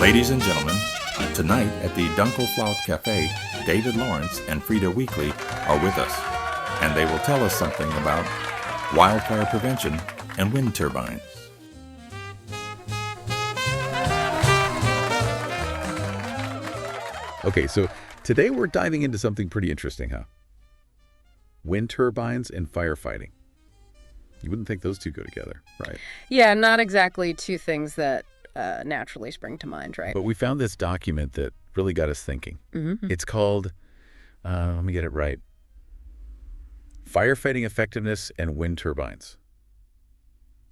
Ladies and gentlemen, tonight at the Dunkelflaute Café, David Lawrence and Frida Weekly are with us, and they will tell us something about wildfire prevention and wind turbines. Okay, so today we're diving into something pretty interesting, huh? Wind turbines and firefighting. You wouldn't think those two go together, right? Yeah, not exactly two things that naturally spring to mind, right? But we found this document that really got us thinking. Mm-hmm. It's called, let me get it right, Firefighting Effectiveness and Wind Turbines.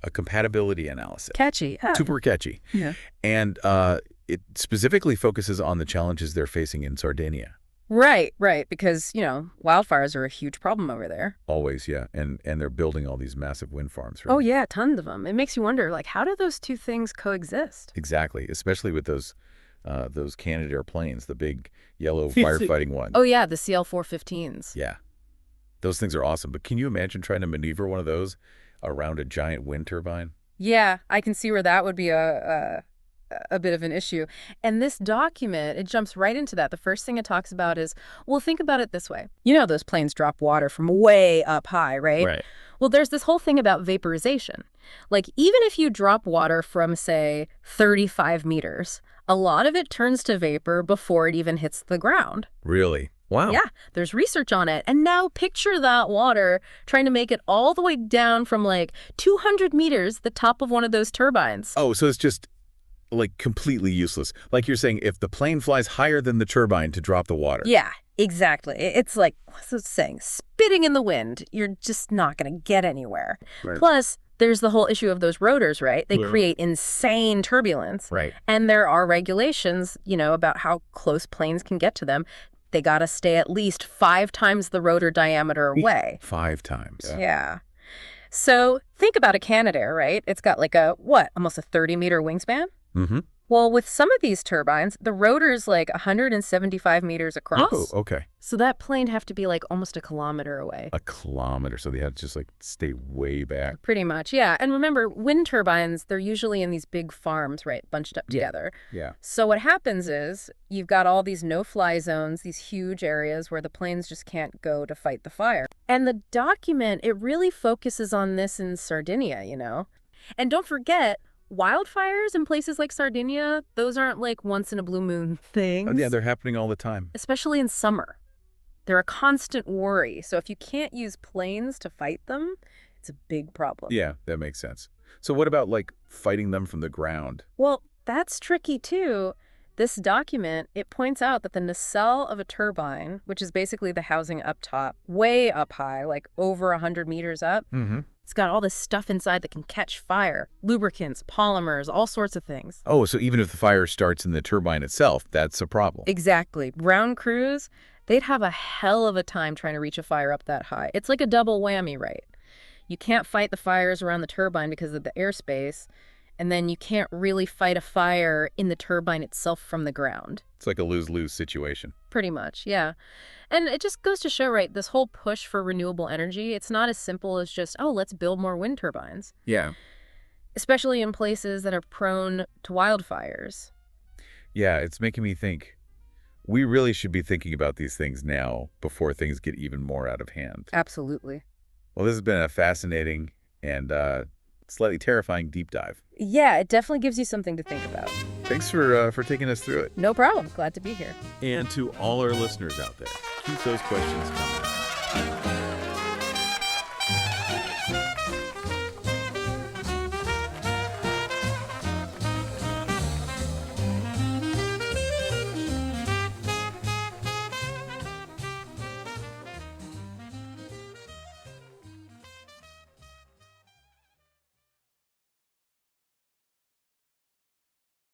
A compatibility analysis. Catchy. Super catchy. Yeah. And it specifically focuses on the challenges they're facing in Sardinia. Right, because, wildfires are a huge problem over there. Always, yeah. And they're building all these massive wind farms. Right? Oh, yeah, tons of them. It makes you wonder, how do those two things coexist? Exactly, especially with those Canadair planes, the big yellow firefighting ones. Oh, yeah, the CL-415s. Yeah. Those things are awesome. But can you imagine trying to maneuver one of those around a giant wind turbine? Yeah, I can see where that would be a bit of an issue. And this document, it jumps right into that. The first thing it talks about is, well, think about it this way. Those planes drop water from way up high, right? Right. Well, there's this whole thing about vaporization. Even if you drop water from, say, 35 meters, a lot of it turns to vapor before it even hits the ground. Really? Wow. Yeah, there's research on it. And now picture that water trying to make it all the way down from 200 meters, the top of one of those turbines. Oh, so it's just completely useless. Like you're saying, if the plane flies higher than the turbine to drop the water. Yeah, exactly. It's what's it saying? Spitting in the wind. You're just not going to get anywhere. Right. Plus, there's the whole issue of those rotors, right? They create insane turbulence. Right. And there are regulations, about how close planes can get to them. They got to stay at least 5 times the rotor diameter away. 5 times. Yeah. So think about a Canadair, right? It's got almost a 30-meter wingspan? Mm-hmm. Well, with some of these turbines, the rotor's 175 meters across. Oh, okay. So that plane have to be almost a kilometer away. A kilometer. So they had to just stay way back. Pretty much, yeah. And remember, wind turbines, they're usually in these big farms, right, bunched up together. Yeah. So what happens is you've got all these no-fly zones, these huge areas where the planes just can't go to fight the fire. And the document, it really focuses on this in Sardinia, And don't forget, wildfires in places like Sardinia, those aren't once-in-a-blue-moon things. Oh, yeah, they're happening all the time. Especially in summer. They're a constant worry. So if you can't use planes to fight them, it's a big problem. Yeah, that makes sense. So what about fighting them from the ground? Well, that's tricky too. This document, it points out that the nacelle of a turbine, which is basically the housing up top, way up high, over 100 meters up, it's got all this stuff inside that can catch fire, lubricants, polymers, all sorts of things. Oh, so even if the fire starts in the turbine itself, that's a problem. Exactly. Ground crews, they'd have a hell of a time trying to reach a fire up that high. It's like a double whammy, right? You can't fight the fires around the turbine because of the airspace, and then you can't really fight a fire in the turbine itself from the ground. It's like a lose-lose situation. Pretty much, yeah. And it just goes to show, right, this whole push for renewable energy, it's not as simple as just, let's build more wind turbines. Yeah. Especially in places that are prone to wildfires. Yeah, it's making me think we really should be thinking about these things now before things get even more out of hand. Absolutely. Well, this has been a fascinating and slightly terrifying deep dive. Yeah, it definitely gives you something to think about. Thanks for taking us through it. No problem. Glad to be here. And to all our listeners out there, keep those questions coming.